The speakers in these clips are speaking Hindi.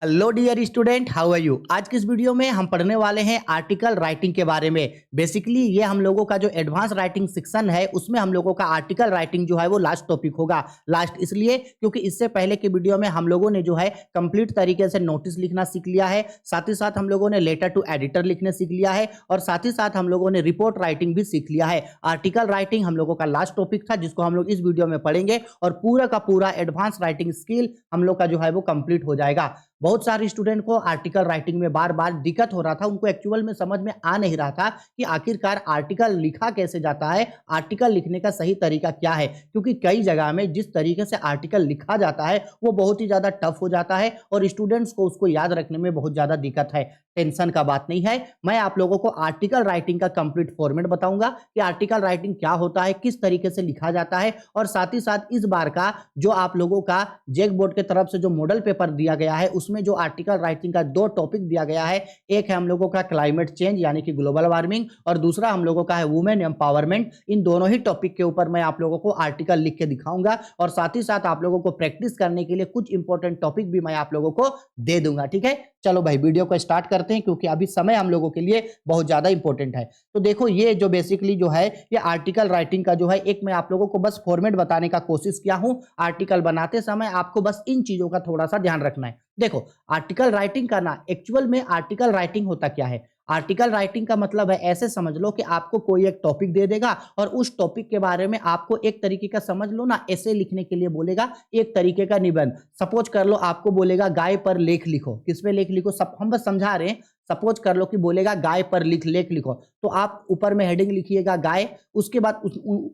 Hello dear student, how are you. आज की इस वीडियो में हम पढ़ने वाले हैं आर्टिकल राइटिंग के बारे में। बेसिकली ये हम लोगों का जो एडवांस राइटिंग सेक्शन है उसमें हम लोगों का आर्टिकल राइटिंग जो है वो लास्ट टॉपिक होगा। लास्ट इसलिए क्योंकि इससे पहले के वीडियो में हम लोगों ने जो है कंप्लीट तरीके से नोटिस लिखना सीख लिया है, साथ ही साथ हम लोगों ने लेटर टू एडिटर लिखने सीख लिया है और साथ ही साथ हम लोगों ने रिपोर्ट राइटिंग भी सीख लिया है। आर्टिकल राइटिंग हम लोगों का लास्ट टॉपिक था जिसको हम लोग इस वीडियो में पढ़ेंगे और पूरा का पूरा एडवांस राइटिंग स्किल हम लोग का जो है वो कंप्लीट हो जाएगा। बहुत सारे स्टूडेंट को आर्टिकल राइटिंग में बार बार दिक्कत हो रहा था, उनको एक्चुअल में समझ में आ नहीं रहा था कि आखिरकार आर्टिकल लिखा कैसे जाता है, आर्टिकल लिखने का सही तरीका क्या है। क्योंकि कई जगह में जिस तरीके से आर्टिकल लिखा जाता है वो बहुत ही ज्यादा टफ हो जाता है और स्टूडेंट्स को उसको याद रखने में बहुत ज्यादा दिक्कत है। टेंशन का बात नहीं है, मैं आप लोगों को आर्टिकल राइटिंग का कंप्लीट फॉर्मेट बताऊंगा कि आर्टिकल राइटिंग क्या होता है, किस तरीके से लिखा जाता है और साथ ही साथ इस बार का जो आप लोगों का जेक बोर्ड की तरफ से जो मॉडल पेपर दिया गया है उसमें जो आर्टिकल राइटिंग का दो टॉपिक दिया गया है, एक है हम लोगों का क्लाइमेट चेंज यानी कि ग्लोबल वार्मिंग और दूसरा हम लोगों का है वुमेन एम्पावरमेंट। इन दोनों ही टॉपिक के ऊपर मैं आप लोगों को आर्टिकल लिख के दिखाऊंगा और साथ ही साथ आप लोगों को प्रैक्टिस करने के लिए कुछ इंपॉर्टेंट टॉपिक भी मैं आप लोगों को दे दूंगा। ठीक है, चलो भाई वीडियो को स्टार्ट करते हैं क्योंकि अभी समय हम लोगों के लिए बहुत ज्यादा इंपॉर्टेंट है। तो देखो ये जो बेसिकली जो है ये आर्टिकल राइटिंग का जो है एक मैं आप लोगों को बस फॉर्मेट बताने का कोशिश किया हूं। आर्टिकल बनाते समय आपको बस इन चीजों का थोड़ा सा ध्यान रखना है। देखो आर्टिकल राइटिंग का ना एक्चुअल में आर्टिकल राइटिंग होता क्या है। आर्टिकल राइटिंग का मतलब है, ऐसे समझ लो कि आपको कोई एक टॉपिक दे देगा और उस टॉपिक के बारे में आपको एक तरीके का समझ लो ना ऐसे लिखने के लिए बोलेगा, एक तरीके का निबंध। सपोज कर लो आपको बोलेगा गाय पर लेख लिखो, किस पे लेख लिखो, सब हम बस समझा रहे हैं। सपोज कर लो कि बोलेगा गाय पर लेख लिखो, तो आप ऊपर में हेडिंग लिखिएगा गाय, उसके बाद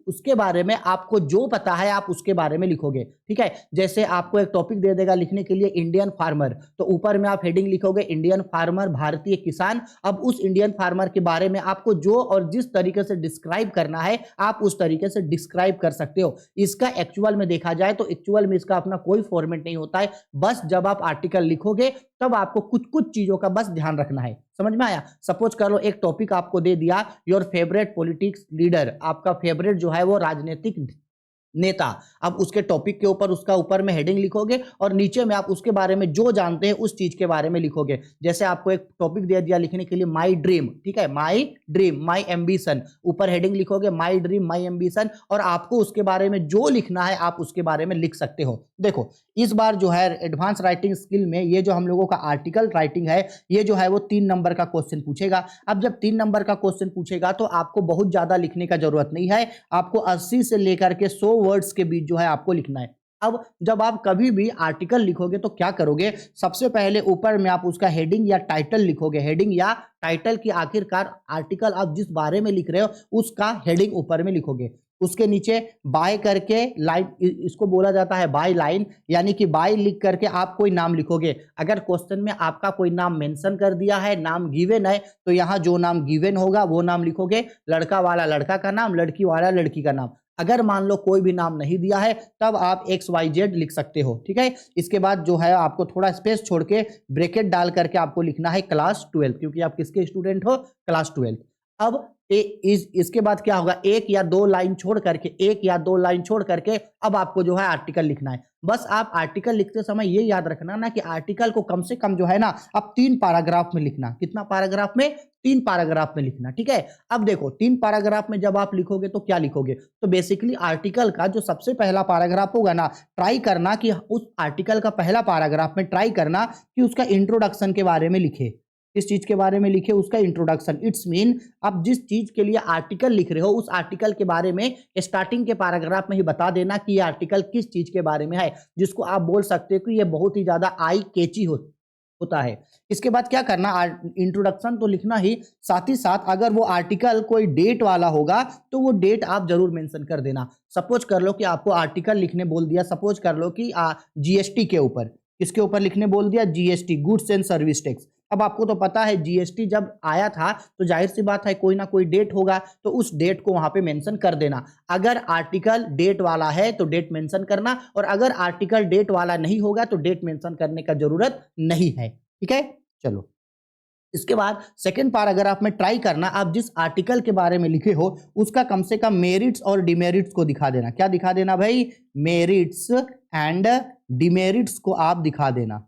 उसके बारे में आपको जो पता है आप उसके बारे में लिखोगे। ठीक है, जैसे आपको एक टॉपिक दे देगा लिखने के लिए इंडियन फार्मर, तो ऊपर में आप हेडिंग लिखोगे इंडियन फार्मर, भारतीय किसान। अब उस इंडियन फार्मर के बारे में आपको जो और जिस तरीके से डिस्क्राइब करना है आप उस तरीके से डिस्क्राइब कर सकते हो। इसका एक्चुअल में देखा जाए तो एक्चुअल में इसका अपना कोई फॉर्मेट नहीं होता है, बस जब आप आर्टिकल लिखोगे तब आपको कुछ कुछ चीजों का बस ध्यान रखना है। समझ में आया। सपोज कर लो एक टॉपिक आपको दे दिया योर फेवरेट पॉलिटिक्स लीडर, आपका फेवरेट जो है वो राजनीतिक नेता। अब उसके टॉपिक के ऊपर उसका ऊपर में हेडिंग लिखोगे और नीचे में आप उसके बारे में जो जानते हैं उस चीज के बारे में लिखोगे। जैसे आपको एक टॉपिक दे दिया लिखने के लिए माई ड्रीम, ठीक है, माई ड्रीम माई एम्बिशन, ऊपर हेडिंग लिखोगे माई ड्रीम माई एम्बिशन और आपको उसके बारे में जो लिखना है आप उसके बारे में लिख सकते हो। देखो इस बार जो है एडवांस राइटिंग स्किल में ये जो हम लोगों का आर्टिकल राइटिंग है ये जो है वो 3 नंबर का क्वेश्चन पूछेगा। अब जब 3 नंबर का क्वेश्चन पूछेगा तो आपको बहुत ज्यादा लिखने का जरूरत नहीं है, आपको 80 से लेकर के 100 वर्ड्स के बीच जो है आपको लिखना है। अब जब आप कभी भी आर्टिकल लिखोगे तो क्या करोगे, सबसे पहले ऊपर में आप उसका हेडिंग या टाइटल लिखोगे। हेडिंग या टाइटल की आखिरकार आर्टिकल आप जिस बारे में लिख रहे हो उसका हेडिंग ऊपर में लिखोगे। उसके नीचे बाय करके लाइन, इसको बोला जाता है बाय लाइन, यानी कि बाय लिख करके आप कोई नाम लिखोगे। अगर क्वेश्चन में आपका कोई नाम मेंशन कर दिया है, नाम गिवन है, तो यहाँ जो नाम गिवन होगा वो नाम लिखोगे। लड़का वाला लड़का का नाम, लड़की वाला लड़की का नाम। अगर मान लो कोई भी नाम नहीं दिया है तब आप XYZ लिख सकते हो। ठीक है, इसके बाद जो है आपको थोड़ा स्पेस छोड़ के ब्रैकेट डाल करके आपको लिखना है क्लास 12, क्योंकि आप किसके स्टूडेंट हो, क्लास 12। अब इसके बाद क्या होगा, एक या दो लाइन छोड़ करके अब आपको जो है आर्टिकल लिखना है। बस आप आर्टिकल लिखते समय ये याद रखना ना कि आर्टिकल को कम से कम जो है ना अब 3 पैराग्राफ में लिखना। कितना पैराग्राफ में, 3 पैराग्राफ में लिखना। ठीक है, अब देखो 3 पैराग्राफ में जब आप लिखोगे तो क्या लिखोगे, तो बेसिकली आर्टिकल का जो सबसे पहला पैराग्राफ होगा ना, ट्राई करना कि उस आर्टिकल का पहला पैराग्राफ में ट्राई करना कि उसका इंट्रोडक्शन के बारे में लिखे। किस चीज के बारे में लिखे, उसका इंट्रोडक्शन। इट्स मीन आप जिस चीज के लिए आर्टिकल लिख रहे हो उस आर्टिकल के बारे में स्टार्टिंग के पैराग्राफ में ही बता देना कि ये आर्टिकल किस चीज के बारे में है, जिसको आप बोल सकते हो कि ये बहुत ही ज्यादा आई कैची होता है। इसके बाद क्या करना, इंट्रोडक्शन तो लिखना ही, साथ ही साथ अगर वो आर्टिकल कोई डेट वाला होगा तो वो डेट आप जरूर मेंशन कर देना। सपोज कर लो कि आपको आर्टिकल लिखने बोल दिया, सपोज कर लो कि GST के ऊपर, किसके ऊपर लिखने बोल दिया, GST, goods and service tax. अब आपको तो पता है GST जब आया था तो जाहिर सी बात है कोई ना कोई डेट होगा, तो उस डेट को वहां पे मेंशन कर देना। अगर आर्टिकल डेट वाला है तो डेट मेंशन करना, और अगर आर्टिकल डेट वाला नहीं होगा तो डेट मेंशन करने का जरूरत नहीं है। ठीक है, चलो इसके बाद सेकंड पैराग्राफ में ट्राई करना आप जिस आर्टिकल के बारे में लिखे हो उसका कम से कम मेरिट्स और डिमेरिट्स को दिखा देना। क्या दिखा देना भाई, मेरिट्स एंड डिमेरिट्स को आप दिखा देना।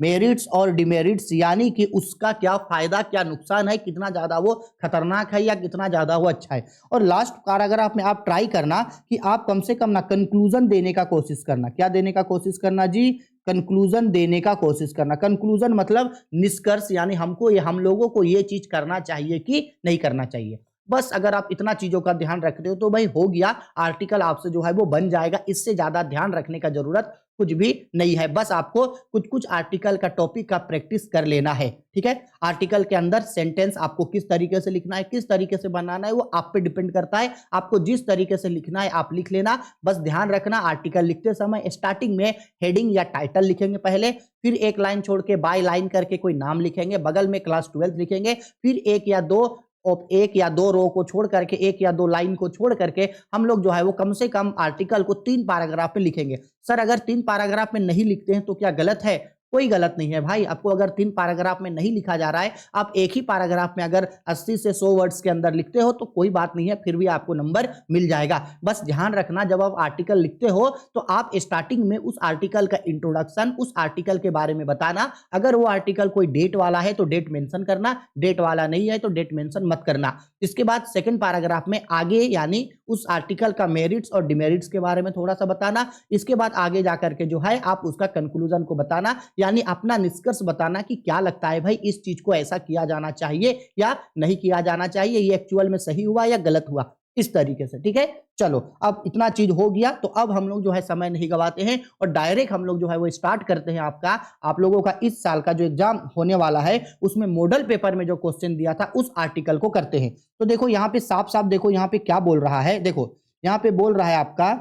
मेरिट्स और डिमेरिट्स, यानी कि उसका क्या फायदा क्या नुकसान है, कितना ज्यादा वो खतरनाक है या कितना ज्यादा वो अच्छा है। और लास्ट पैराग्राफ में आप ट्राई करना कि आप कम से कम ना कंक्लूजन देने का कोशिश करना। क्या देने का कोशिश करना जी? कंक्लूजन देने का कोशिश करना। कंक्लूजन मतलब निष्कर्ष, यानी हमको ये, हम लोगों को ये चीज करना चाहिए कि नहीं करना चाहिए। बस अगर आप इतना चीजों का ध्यान रखते हो तो भाई हो गया, आर्टिकल आपसे जो है वो बन जाएगा। इससे ज्यादा ध्यान रखने का जरूरत कुछ भी नहीं है। बस आपको कुछ कुछ आर्टिकल का टॉपिक का प्रैक्टिस कर लेना है, ठीक है। आर्टिकल के अंदर सेंटेंस आपको किस तरीके से लिखना है, किस तरीके से बनाना है, वो आप पे डिपेंड करता है। आपको जिस तरीके से लिखना है आप लिख लेना। बस ध्यान रखना, आर्टिकल लिखते समय स्टार्टिंग में हेडिंग या टाइटल लिखेंगे पहले, फिर एक लाइन छोड़ के बाय लाइन करके कोई नाम लिखेंगे, बगल में क्लास 12 लिखेंगे, फिर एक या दो रो को छोड़ करके, एक या दो लाइन को छोड़ करके हम लोग जो है वो कम से कम आर्टिकल को 3 पैराग्राफ में लिखेंगे। सर अगर 3 पैराग्राफ में नहीं लिखते हैं तो क्या गलत है? कोई गलत नहीं है भाई। आपको अगर 3 पैराग्राफ में नहीं लिखा जा रहा है, आप एक ही पैराग्राफ में अगर 80 से 100 वर्ड्स के अंदर लिखते हो तो कोई बात नहीं है, फिर भी आपको नंबर मिल जाएगा। बस ध्यान रखना, जब आप आर्टिकल लिखते हो तो आप स्टार्टिंग में उस आर्टिकल का इंट्रोडक्शन, उस आर्टिकल के बारे में बताना। अगर वो आर्टिकल कोई डेट वाला है तो डेट मेंशन करना, डेट वाला नहीं है तो डेट मेंशन मत करना। इसके बाद सेकंड पैराग्राफ में आगे यानी उस आर्टिकल का मेरिट्स और डिमेरिट्स के बारे में थोड़ा सा बताना। इसके बाद आगे जाकर के जो है आप उसका कंक्लूजन को बताना, यानी अपना निष्कर्ष बताना कि क्या लगता है भाई इस चीज को ऐसा किया जाना चाहिए या नहीं किया जाना चाहिए, ये एक्चुअल में सही हुआ या गलत हुआ, इस तरीके से, ठीक है। चलो अब इतना चीज हो गया तो अब हम लोग जो है समय नहीं गवाते हैं और डायरेक्ट हम लोग जो है वो स्टार्ट करते हैं। आप लोगों का इस साल का जो एग्जाम होने वाला है उसमें मॉडल पेपर में जो क्वेश्चन दिया था उस आर्टिकल को करते हैं। तो देखो यहाँ पे साफ साफ देखो यहाँ पे क्या बोल रहा है। देखो यहाँ पे बोल रहा है आपका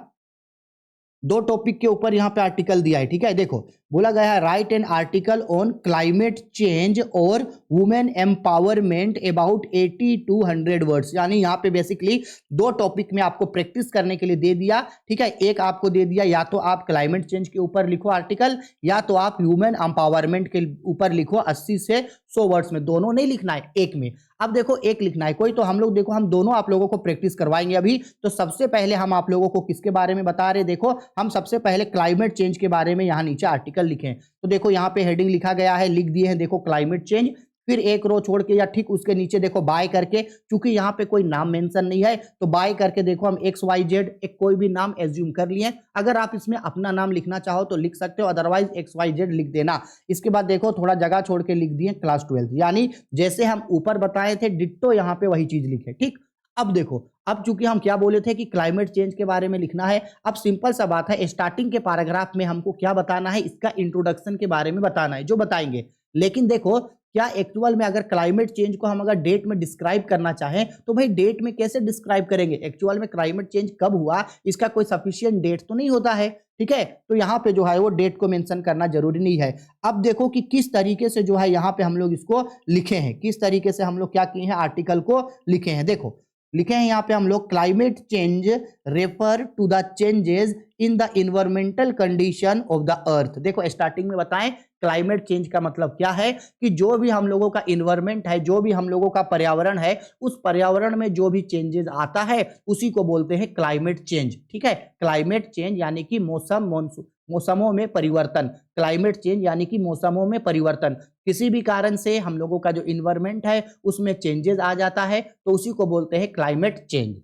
2 टॉपिक के ऊपर यहाँ पे आर्टिकल दिया है, ठीक है। देखो बोला गया है write an article on climate change और women empowerment about 80 to 100 words, यानी यहाँ पे बेसिकली 2 टॉपिक में आपको प्रैक्टिस करने के लिए दे दिया, ठीक है। एक आपको दे दिया या तो आप क्लाइमेट चेंज के ऊपर लिखो आर्टिकल, या तो आप वुमेन एम्पावरमेंट के ऊपर लिखो 80 से 100 वर्ड्स में। दोनों नहीं लिखना है, एक में। अब देखो एक लिखना है कोई, तो हम लोग देखो हम दोनों आप लोगों को प्रैक्टिस करवाएंगे अभी। तो सबसे पहले हम आप लोगों को किसके बारे में बता रहे, देखो हम सबसे पहले क्लाइमेट चेंज के बारे में यहाँ नीचे आर्टिकल लिखें। तो देखो यहाँ पे हेडिंग लिखा गया है, लिख दिए हैं देखो क्लाइमेट चेंज, फिर एक रो छोड़ के या ठीक उसके नीचे देखो बाय करके, चूंकि यहाँ पे कोई नाम मेंशन नहीं है तो बाय करके देखो हम XYZ एक कोई भी नाम एज्यूम कर लिए। अगर आप इसमें अपना नाम लिखना चाहो तो लिख सकते हो, अदरवाइज XYZ लिख देना। इसके बाद देखो थोड़ा जगह छोड़ के लिख दिए क्लास 12, यानी जैसे हम ऊपर बताए थे डिट्टो यहाँ पे वही चीज लिखे, ठीक। अब देखो, अब चूंकि हम क्या बोले थे कि क्लाइमेट चेंज के बारे में लिखना है, अब सिंपल सा बात है, स्टार्टिंग के पैराग्राफ में हमको क्या बताना है, इसका इंट्रोडक्शन के बारे में बताना है जो बताएंगे। लेकिन देखो क्या एक्चुअल में अगर क्लाइमेट चेंज को हम अगर डेट में डिस्क्राइब करना चाहें तो भाई डेट में कैसे डिस्क्राइब करेंगे? एक्चुअल में क्लाइमेट चेंज कब हुआ इसका कोई सफिशिएंट डेट तो नहीं होता है, ठीक है। तो यहाँ पे जो है वो डेट को मेंशन करना जरूरी नहीं है। अब देखो कि किस तरीके से जो है यहाँ पे हम लोग इसको लिखे हैं, किस तरीके से हम लोग क्या किए हैं, आर्टिकल को लिखे हैं। देखो लिखे हैं यहाँ पे हम लोग climate change refer to the changes in the environmental condition of the earth. देखो स्टार्टिंग में बताएं क्लाइमेट चेंज का मतलब क्या है कि जो भी हम लोगों का इन्वायरमेंट है, जो भी हम लोगों का पर्यावरण है, उस पर्यावरण में जो भी चेंजेस आता है उसी को बोलते हैं क्लाइमेट चेंज, ठीक है। क्लाइमेट चेंज यानी कि मौसमों में परिवर्तन, क्लाइमेट चेंज यानी कि मौसमों में परिवर्तन। किसी भी कारण से हम लोगों का जो इन्वायरमेंट है उसमें चेंजेस आ जाता है तो उसी को बोलते हैं क्लाइमेट चेंज।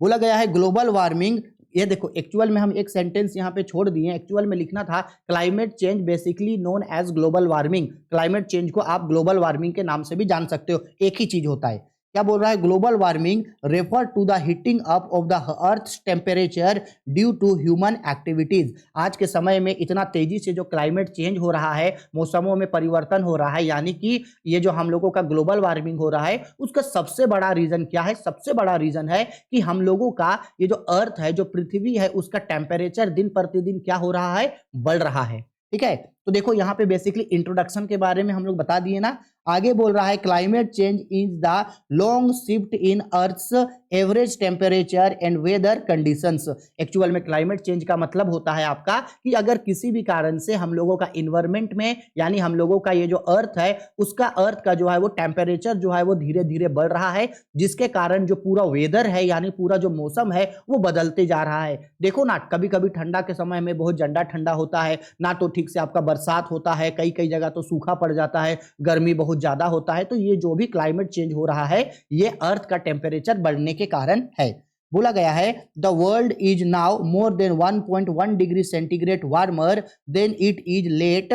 बोला गया है ग्लोबल वार्मिंग, ये देखो एक्चुअल में हम एक सेंटेंस यहाँ पे छोड़ दिए, एक्चुअल में लिखना था climate change basically known as global warming. Climate change को आप ग्लोबल वार्मिंग के नाम से भी जान सकते हो, एक ही चीज होता है। क्या बोल रहा है, global warming refer to the heating up of the earth temperature due to human activities. आज के समय में इतना तेजी से जो क्लाइमेट चेंज हो रहा है, मौसमों में परिवर्तन हो रहा है, यानी कि ये जो हम लोगों का ग्लोबल वार्मिंग हो रहा है उसका सबसे बड़ा रीजन क्या है? सबसे बड़ा रीजन है कि हम लोगों का ये जो अर्थ है, जो पृथ्वी है, उसका टेम्परेचर दिन प्रतिदिन क्या हो रहा है, बढ़ रहा है, ठीक है। तो देखो यहाँ पे बेसिकली इंट्रोडक्शन के बारे में हम लोग बता दिए ना। आगे बोल रहा है climate change is the long shift in earth's average temperature and weather conditions. Actual में क्लाइमेट चेंज का मतलब होता है आपका कि अगर किसी भी कारण से हम लोगों का इन्वायरमेंट में, यानी हम लोगों का ये जो अर्थ है उसका, अर्थ का जो है वो टेम्परेचर जो है वो धीरे धीरे बढ़ रहा है, जिसके कारण जो पूरा वेदर है यानी पूरा जो मौसम है वो बदलते जा रहा है। देखो ना, कभी कभी ठंडा के समय में बहुत ज्यादा ठंडा होता है, ना तो ठीक से आपका बरसात होता है, कई कई जगह तो सूखा पड़ जाता है, गर्मी बहुत ज्यादा होता है। तो ये जो भी क्लाइमेट चेंज हो रहा है ये अर्थ का टेम्परेचर बढ़ने के कारण है। बोला गया है the world is now more than 1.1 degree centigrade warmer than it is late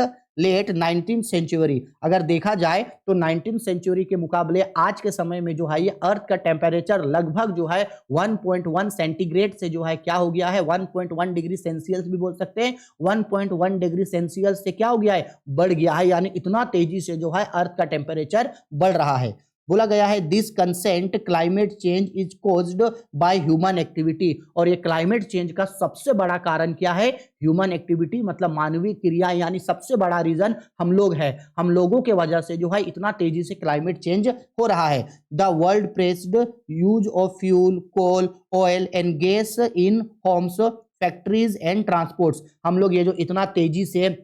19th century. अगर देखा जाए तो 19th सेंचुरी के मुकाबले आज के समय में जो है ये अर्थ का टेम्परेचर लगभग जो है 1.1 सेंटीग्रेड से जो है क्या हो गया है, 1.1 डिग्री सेल्सियस भी बोल सकते हैं, 1.1 डिग्री सेल्सियस से क्या हो गया है, बढ़ गया है। यानी इतना तेजी से जो है अर्थ का टेम्परेचर बढ़ रहा है। बोला गया है this consent climate change is caused by human activity. और ये क्लाइमेट चेंज का सबसे बड़ा कारण क्या है, ह्यूमन एक्टिविटी, मतलब मानवीय क्रिया। यानी सबसे बड़ा रीजन हम लोग है, हम लोगों के वजह से जो है इतना तेजी से क्लाइमेट चेंज हो रहा है। The world pressed use of fuel, coal, oil and gas in homes, factories and transports. हम लोग ये जो इतना तेजी से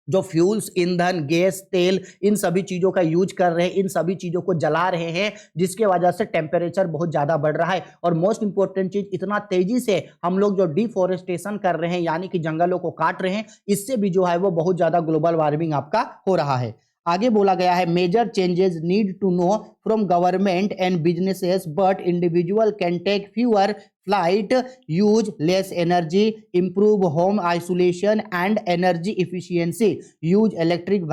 जो फ्यूल्स, ईंधन, गैस, तेल, इन सभी चीज़ों का यूज कर रहे हैं, इन सभी चीज़ों को जला रहे हैं, जिसके वजह से टेम्परेचर बहुत ज़्यादा बढ़ रहा है। और मोस्ट इंपॉर्टेंट चीज़, इतना तेजी से हम लोग जो डिफॉरेस्टेशन कर रहे हैं यानी कि जंगलों को काट रहे हैं, इससे भी जो है वो बहुत ज़्यादा ग्लोबल वार्मिंग आपका हो रहा है। आगे बोला गया है major changes need to know from government and businesses but individual can take fewer flight, use less energy, improve home isolation and energy efficiency, use electric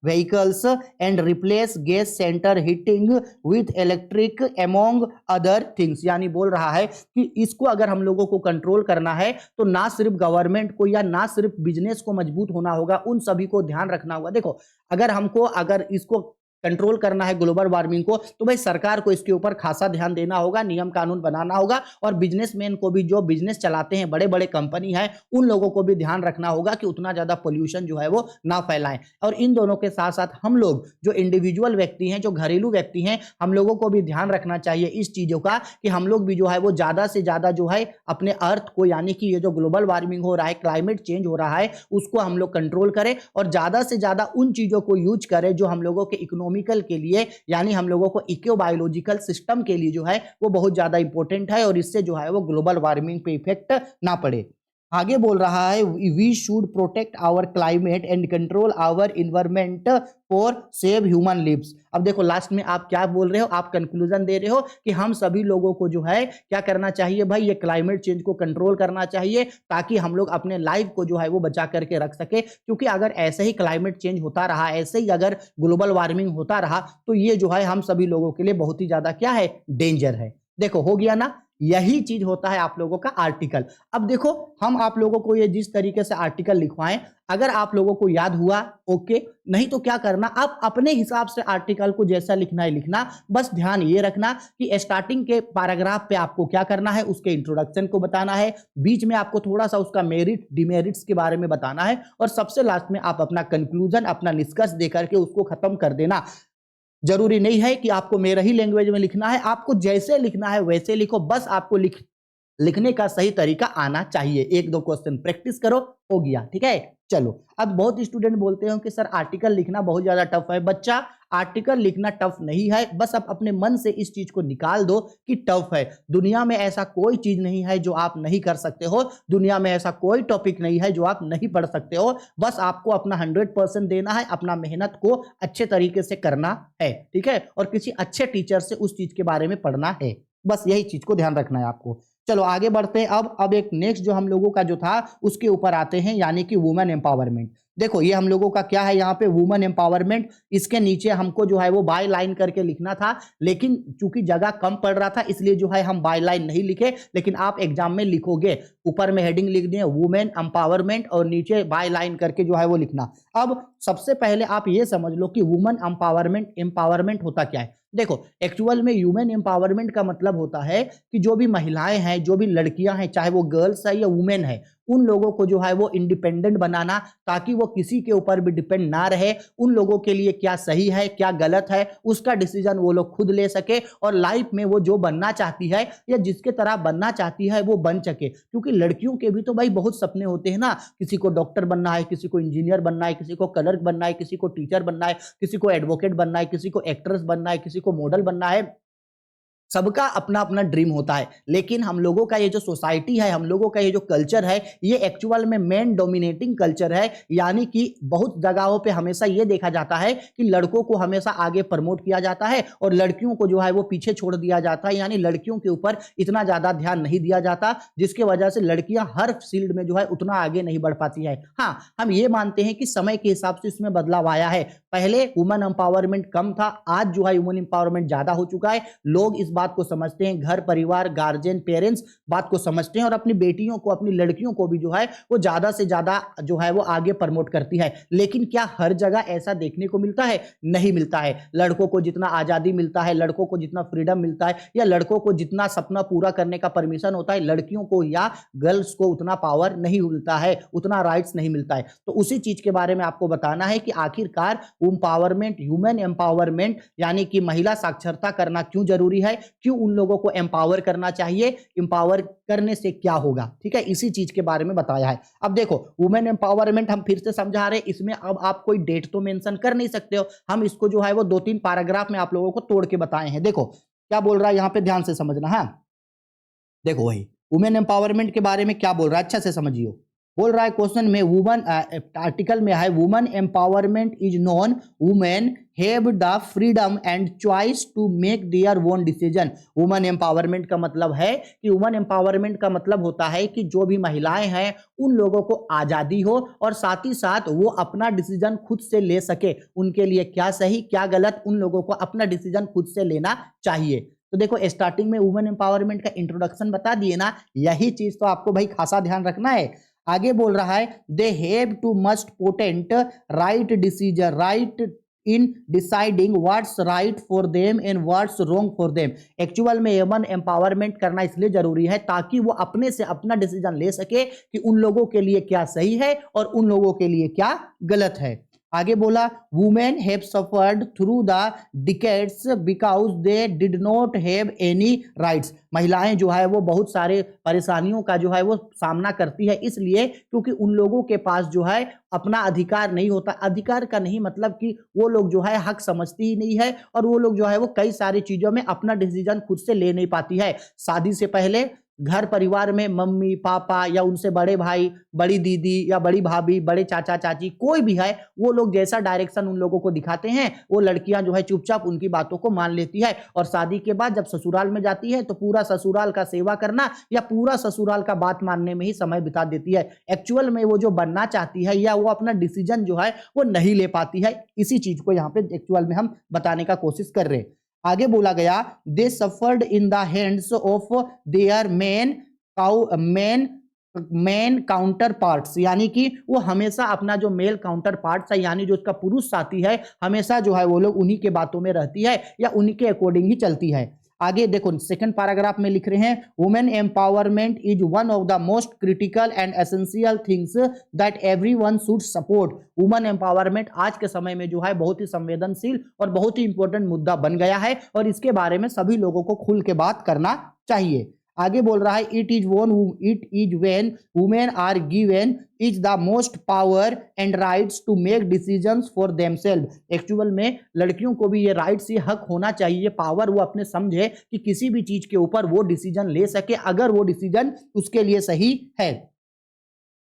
vehicles and replace gas center heating with electric among other things। यानी बोल रहा है कि इसको अगर हम लोगों को कंट्रोल करना है तो ना सिर्फ गवर्नमेंट को या ना सिर्फ बिजनेस को मजबूत होना होगा, उन सभी को ध्यान रखना होगा। देखो अगर इसको कंट्रोल करना है ग्लोबल वार्मिंग को, तो भाई सरकार को इसके ऊपर खासा ध्यान देना होगा, नियम कानून बनाना होगा, और बिजनेसमैन को भी, जो बिजनेस चलाते हैं, बड़े बड़े कंपनी है, उन लोगों को भी ध्यान रखना होगा कि उतना ज्यादा पोल्यूशन जो है वो ना फैलाएं। और इन दोनों के साथ साथ हम लोग जो इंडिविजुअल व्यक्ति हैं, जो घरेलू व्यक्ति हैं, हम लोगों को भी ध्यान रखना चाहिए इस चीजों का कि हम लोग भी जो है वो ज्यादा से ज्यादा जो है अपने अर्थ को, यानी कि ये जो ग्लोबल वार्मिंग हो रहा है, क्लाइमेट चेंज हो रहा है, उसको हम लोग कंट्रोल करें और ज्यादा से ज्यादा उन चीजों को यूज करें जो हम लोगों के इकोनॉमिकल के लिए, यानी हम लोगों को इकोबायोलॉजिकल सिस्टम के लिए जो है वो बहुत ज्यादा इंपॉर्टेंट है, और इससे जो है वो ग्लोबल वार्मिंग पे इफेक्ट ना पड़े। आगे बोल रहा है we should protect our climate and control our environment for save human lives. अब देखो लास्ट में आप क्या बोल रहे हो, आप कंक्लूजन दे रहे हो कि हम सभी लोगों को जो है क्या करना चाहिए भाई, ये क्लाइमेट चेंज को कंट्रोल करना चाहिए, ताकि हम लोग अपने लाइफ को जो है वो बचा करके रख सके। क्योंकि अगर ऐसे ही क्लाइमेट चेंज होता रहा, ऐसे ही अगर ग्लोबल वार्मिंग होता रहा, तो ये जो है हम सभी लोगों के लिए बहुत ही ज्यादा क्या है, डेंजर है। देखो हो गया ना, यही चीज होता है आप लोगों का आर्टिकल। अब देखो हम आप लोगों को ये जिस तरीके से आर्टिकल लिखवाएं, अगर आप लोगों को याद हुआ ओके, नहीं तो क्या करना, आप अपने हिसाब से आर्टिकल को जैसा लिखना है लिखना। बस ध्यान ये रखना कि स्टार्टिंग के पैराग्राफ पे आपको क्या करना है, उसके इंट्रोडक्शन को बताना है, बीच में आपको थोड़ा सा उसका मेरिट डिमेरिट्स के बारे में बताना है, और सबसे लास्ट में आप अपना कंक्लूजन, अपना निष्कर्ष देकर के उसको खत्म कर देना। जरूरी नहीं है कि आपको मेरा ही लैंग्वेज में लिखना है, आपको जैसे लिखना है वैसे लिखो, बस आपको लिखने का सही तरीका आना चाहिए। एक दो क्वेश्चन प्रैक्टिस करो, हो गया, ठीक है। चलो अब बहुत स्टूडेंट बोलते हैं कि सर आर्टिकल लिखना बहुत ज्यादा टफ है। बच्चा आर्टिकल लिखना टफ नहीं है, बस आप अपने मन से इस चीज को निकाल दो कि टफ है। दुनिया में ऐसा कोई चीज नहीं है जो आप नहीं कर सकते हो, दुनिया में ऐसा कोई टॉपिक नहीं है जो आप नहीं पढ़ सकते हो। बस आपको अपना 100% देना है, अपना मेहनत को अच्छे तरीके से करना है, ठीक है, और किसी अच्छे टीचर से उस चीज के बारे में पढ़ना है। बस यही चीज को ध्यान रखना है आपको। चलो आगे बढ़ते हैं। अब एक नेक्स्ट जो हम लोगों का जो था उसके ऊपर आते हैं, यानी कि वुमेन एम्पावरमेंट। देखो ये हम लोगों का क्या है, यहाँ पे वुमेन एम्पावरमेंट, इसके नीचे हमको जो है वो बाय लाइन करके लिखना था, लेकिन चूंकि जगह कम पड़ रहा था इसलिए जो है हम बाय लाइन नहीं लिखे, लेकिन आप एग्जाम में लिखोगे, ऊपर में हेडिंग लिख दिए वुमेन एम्पावरमेंट और नीचे बाय लाइन करके जो है वो लिखना। अब सबसे पहले आप ये समझ लो कि वुमेन एम्पावरमेंट होता क्या है। देखो एक्चुअल में ह्यूमन एम्पावरमेंट का मतलब होता है कि जो भी महिलाएं हैं, जो भी लड़कियां हैं, चाहे वो गर्ल्स है या वुमेन है, उन लोगों को जो है वो इंडिपेंडेंट बनाना, ताकि वो किसी के ऊपर भी डिपेंड ना रहे। उन लोगों के लिए क्या सही है क्या गलत है उसका डिसीजन वो लोग खुद ले सके, और लाइफ में वो जो बनना चाहती है या जिसके तरह बनना चाहती है वो बन सके। क्योंकि लड़कियों के भी तो भाई बहुत सपने होते हैं ना, किसी को डॉक्टर बनना है, किसी को इंजीनियर बनना है, किसी को क्लर्क बनना है, किसी को टीचर बनना है, किसी को एडवोकेट बनना है, किसी को एक्ट्रेस बनना है, किसी को मॉडल बनना है। सबका अपना अपना ड्रीम होता है, लेकिन हम लोगों का ये जो सोसाइटी है, हम लोगों का ये जो कल्चर है, ये एक्चुअल में मेन डोमिनेटिंग कल्चर है। यानी कि बहुत जगहों पे हमेशा ये देखा जाता है कि लड़कों को हमेशा आगे प्रमोट किया जाता है और लड़कियों को जो है वो पीछे छोड़ दिया जाता है। यानी लड़कियों के ऊपर इतना ज्यादा ध्यान नहीं दिया जाता, जिसकी वजह से लड़कियां हर फील्ड में जो है उतना आगे नहीं बढ़ पाती है। हाँ, हम ये मानते हैं कि समय के हिसाब से इसमें बदलाव आया है। पहले वुमेन एम्पावरमेंट कम था, आज जो है वुमेन एम्पावरमेंट ज्यादा हो चुका है। लोग इस बात को समझते हैं, घर परिवार गार्जियन पेरेंट्स बात को समझते हैं और अपनी बेटियों को, अपनी लड़कियों को भी जो है वो ज्यादा से ज्यादा जो है वो आगे प्रमोट करती है। लेकिन क्या हर जगह ऐसा देखने को मिलता है? नहीं मिलता है। लड़कों को जितना आजादी मिलता है, लड़कों को जितना फ्रीडम मिलता है, या लड़कों को जितना सपना पूरा करने का परमिशन होता है, लड़कियों को या गर्ल्स को उतना पावर नहीं मिलता है, उतना राइट्स नहीं मिलता है। तो उसी चीज के बारे में आपको बताना है कि आखिरकार एम्पावरमेंट, ह्यूमन एम्पावरमेंट यानी कि महिला साक्षरता करना क्यों जरूरी है, क्यों उन लोगों को एम्पावर करना चाहिए, एम्पावर करने से क्या होगा। ठीक है, इसी चीज के बारे में बताया है। अब देखो, वुमेन एम्पावरमेंट हम फिर से समझा रहे हैं, इसमें अब आप कोई डेट तो मेंशन कर नहीं सकते हो, हम इसको जो है वो 2-3 पैराग्राफ में आप लोगों को तोड़ के बताए हैं। देखो क्या बोल रहा है, यहां पे ध्यान से समझना। हाँ, देखो वही वुमेन एम्पावरमेंट के बारे में क्या बोल रहा है, अच्छा से समझियो। बोल रहा है क्वेश्चन में, वुमन आर्टिकल में है, woman empowerment is non women have the freedom and choice to make their own decision. Woman empowerment का मतलब है कि वुमन एम्पावरमेंट का मतलब होता है कि जो भी महिलाएं हैं उन लोगों को आजादी हो और साथ ही साथ वो अपना डिसीजन खुद से ले सके। उनके लिए क्या सही क्या गलत, उन लोगों को अपना डिसीजन खुद से लेना चाहिए। तो देखो, स्टार्टिंग में वुमेन एम्पावरमेंट का इंट्रोडक्शन बता दिए ना, यही चीज तो आपको भाई खासा ध्यान रखना है। आगे बोल रहा है, they have to must potent right decision, right in deciding what's right for them and what's wrong for them. Actual में वुमेन एम्पावरमेंट करना इसलिए जरूरी है ताकि वो अपने से अपना डिसीजन ले सके कि उन लोगों के लिए क्या सही है और उन लोगों के लिए क्या गलत है। आगे बोला, women have suffered through the decades because they did not have any rights. महिलाएं जो है वो बहुत सारे परेशानियों का जो है वो सामना करती है, इसलिए क्योंकि उन लोगों के पास जो है अपना अधिकार नहीं होता। अधिकार का नहीं मतलब कि वो लोग जो है हक समझती ही नहीं है और वो लोग जो है वो कई सारी चीजों में अपना डिसीजन खुद से ले नहीं पाती है। शादी से पहले घर परिवार में मम्मी पापा या उनसे बड़े भाई, बड़ी दीदी या बड़ी भाभी, बड़े चाचा चाची, कोई भी है, वो लोग जैसा डायरेक्शन उन लोगों को दिखाते हैं वो लड़कियां जो है चुपचाप उनकी बातों को मान लेती है। और शादी के बाद जब ससुराल में जाती है तो पूरा ससुराल का सेवा करना या पूरा ससुराल का बात मानने में ही समय बिता देती है। एक्चुअल में वो जो बनना चाहती है या वो अपना डिसीजन जो है वो नहीं ले पाती है। इसी चीज को यहाँ पे एक्चुअल में हम बताने का कोशिश कर रहे हैं। आगे बोला गया, they suffered in the hands of their men counterparts. यानी कि वो हमेशा अपना जो मेल काउंटर पार्ट्स है, यानी जो उसका पुरुष साथी है, हमेशा जो है वो लोग उन्हीं के बातों में रहती है या उन्हीं के अकॉर्डिंग ही चलती है। आगे देखो, सेकंड पैराग्राफ में लिख रहे हैं, women empowerment is one of the most critical and essential things that everyone should support. Women empowerment आज के समय में जो है बहुत ही संवेदनशील और बहुत ही इंपॉर्टेंट मुद्दा बन गया है और इसके बारे में सभी लोगों को खुल के बात करना चाहिए। आगे बोल रहा है, it is when women are given is the most power and rights to make decisions for themselves. Actual में लड़कियों को भी ये राइट्स, ये हक होना चाहिए, पावर वो अपने समझे कि किसी भी चीज के ऊपर वो डिसीजन ले सके अगर वो डिसीजन उसके लिए सही है।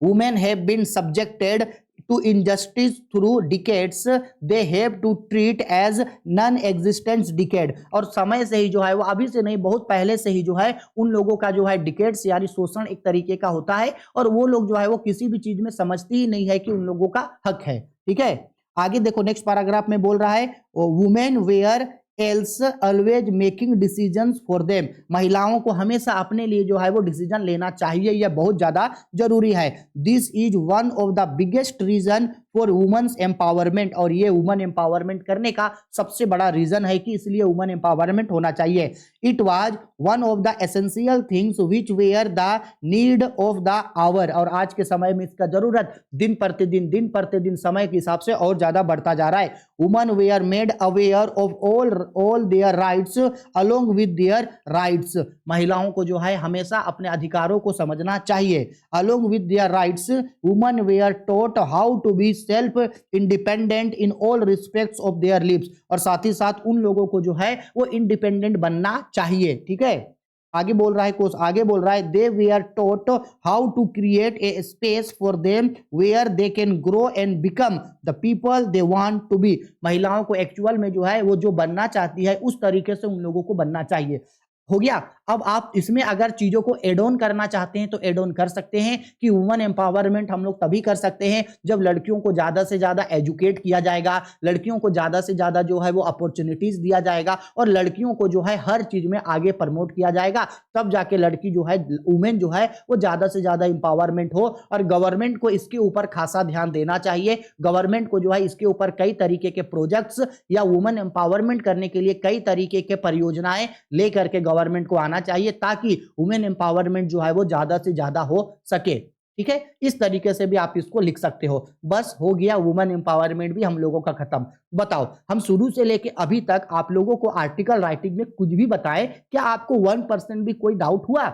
Women have been subjected to injustice through decades, they have to treat as non-existent decade। और समय से ही जो है वो, अभी से नहीं बहुत पहले से ही जो है उन लोगों का जो है डिकेड्स यानी शोषण एक तरीके का होता है और वो लोग जो है वो किसी भी चीज में समझती ही नहीं है कि उन लोगों का हक है। ठीक है, आगे देखो, नेक्स्ट पैराग्राफ में बोल रहा है, women were else always making decisions for them. महिलाओं को हमेशा अपने लिए जो है वो डिसीजन लेना चाहिए, यह बहुत ज्यादा जरूरी है। This is one of the biggest reason for women's empowerment. और ये वुमेन एम्पावरमेंट करने का सबसे बड़ा रीजन है कि इसलिए वुमेन एम्पावरमेंट होना चाहिए। It was one of the essential things which were the need of the hour. और आज के समय में इसका जरूरत दिन प्रतिदिन समय के हिसाब से और ज्यादा बढ़ता जा रहा है। Women were made aware of all their rights along with their rights. महिलाओं को जो है हमेशा अपने अधिकारों को समझना चाहिए। Along with their rights women were taught how to be self independent in all respects of their lives, और साथ ही साथ उन लोगों को जो है वो इंडिपेंडेंट बनना चाहिए। ठीक है, आगे बोल रहा है कोर्स, आगे बोल रहा है they were taught how to create a space for them where they can grow and become the people they want to be. महिलाओं को एक्चुअल में जो है वो जो बनना चाहती है उस तरीके से उन लोगों को बनना चाहिए। हो गया। अब आप इसमें अगर चीजों को एड ऑन करना चाहते हैं तो एड ऑन कर सकते हैं कि वुमेन एम्पावरमेंट हम लोग तभी कर सकते हैं जब लड़कियों को ज्यादा से ज्यादा एजुकेट किया जाएगा, लड़कियों को ज्यादा से ज्यादा जो है वो अपॉर्चुनिटीज दिया जाएगा और लड़कियों को जो है हर चीज में आगे प्रमोट किया जाएगा, तब जाके लड़की जो है वुमेन जो है वो ज्यादा से ज्यादा एम्पावरमेंट हो। और गवर्नमेंट को इसके ऊपर खासा ध्यान देना चाहिए। गवर्नमेंट को जो है इसके ऊपर कई तरीके के प्रोजेक्ट्स या वुमेन एम्पावरमेंट करने के लिए कई तरीके के परियोजनाएं लेकर के गवर्नमेंट को आना चाहिए ताकि वुमेन एम्पावरमेंट जो है वो ज्यादा से ज्यादा हो सके। ठीक है, इस तरीके से भी आप इसको लिख सकते हो। बस हो गया, वुमेन एम्पावरमेंट भी हम लोगों का खत्म। बताओ, हम शुरू से लेके अभी तक आप लोगों को आर्टिकल राइटिंग में कुछ भी बताएं, क्या आपको 1% भी कोई डाउट हुआ?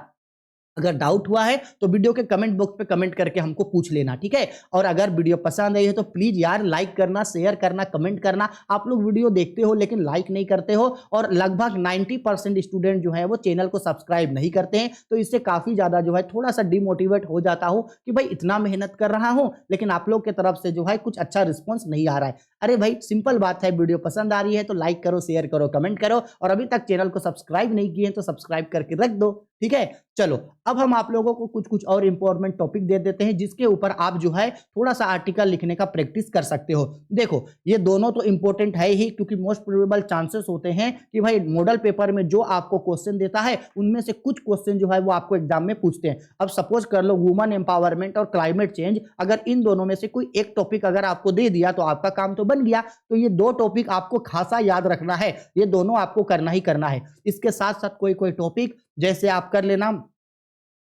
अगर डाउट हुआ है तो वीडियो के कमेंट बॉक्स पे कमेंट करके हमको पूछ लेना। ठीक है, और अगर वीडियो पसंद आई है तो प्लीज यार लाइक करना, शेयर करना, कमेंट करना। आप लोग वीडियो देखते हो लेकिन लाइक नहीं करते हो, और लगभग 90% स्टूडेंट जो है वो चैनल को सब्सक्राइब नहीं करते हैं, तो इससे काफी ज्यादा जो है थोड़ा सा डिमोटिवेट हो जाता हूं कि भाई इतना मेहनत कर रहा हूं लेकिन आप लोग की तरफ से जो है कुछ अच्छा रिस्पॉन्स नहीं आ रहा है। अरे भाई सिंपल बात है, वीडियो पसंद आ रही है तो लाइक करो, शेयर करो, कमेंट करो, और अभी तक चैनल को सब्सक्राइब नहीं किए तो सब्सक्राइब करके रख दो। ठीक है, चलो अब हम आप लोगों को कुछ कुछ और इंपॉर्टेंट टॉपिक दे देते हैं जिसके ऊपर आप जो है थोड़ा सा आर्टिकल लिखने का प्रैक्टिस कर सकते हो। देखो, ये दोनों तो इंपॉर्टेंट है ही, क्योंकि मोस्ट प्रोबेबल चांसेस होते हैं कि भाई मॉडल पेपर में जो आपको क्वेश्चन देता है उनमें से कुछ क्वेश्चन जो है वो आपको एग्जाम में पूछते हैं। अब सपोज कर लो वुमेन एम्पावरमेंट और क्लाइमेट चेंज, अगर इन दोनों में से कोई एक टॉपिक अगर आपको दे दिया तो आपका काम तो बन गया। तो ये दो टॉपिक आपको खासा याद रखना है, ये दोनों आपको करना ही करना है। इसके साथ साथ कोई कोई टॉपिक जैसे आप कर लेना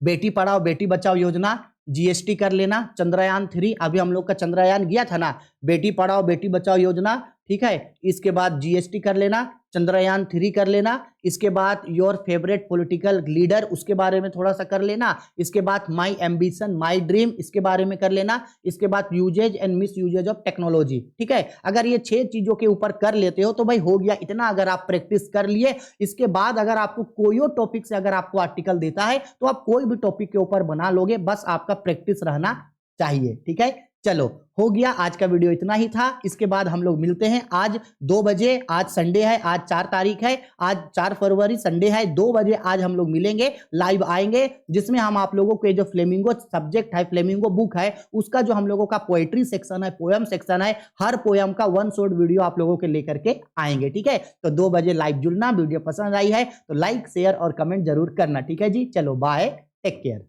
बेटी पढ़ाओ बेटी बचाओ योजना, जीएसटी कर लेना, चंद्रयान 3 अभी हम लोग का चंद्रयान गया था ना, बेटी पढ़ाओ बेटी बचाओ योजना। ठीक है, इसके बाद जीएसटी कर लेना, चंद्रयान 3 कर लेना, इसके बाद योर फेवरेट पॉलिटिकल लीडर उसके बारे में थोड़ा सा कर लेना, इसके बाद माय एम्बिशन माय ड्रीम इसके बारे में कर लेना, इसके बाद usages and misusages of technology. ठीक है, अगर ये 6 चीजों के ऊपर कर लेते हो तो भाई हो गया इतना। अगर आप प्रैक्टिस कर लिए, इसके बाद अगर आपको कोई और टॉपिक से अगर आपको आर्टिकल देता है तो आप कोई भी टॉपिक के ऊपर बना लोगे, बस आपका प्रैक्टिस रहना चाहिए। ठीक है, चलो हो गया, आज का वीडियो इतना ही था। इसके बाद हम लोग मिलते हैं आज 2 बजे। आज संडे है, आज 4 तारीख है, आज 4 फरवरी संडे है, 2 बजे आज हम लोग मिलेंगे, लाइव आएंगे, जिसमें हम आप लोगों को जो फ्लेमिंगो सब्जेक्ट है, फ्लेमिंगो बुक है, उसका जो हम लोगों का पोएट्री सेक्शन है, पोयम सेक्शन है, हर पोयम का 1 शॉर्ट वीडियो आप लोगों के लेकर के आएंगे। ठीक है, तो 2 बजे लाइव जुड़ना। वीडियो पसंद आई है तो लाइक शेयर और कमेंट जरूर करना। ठीक है जी, चलो बाय, टेक केयर।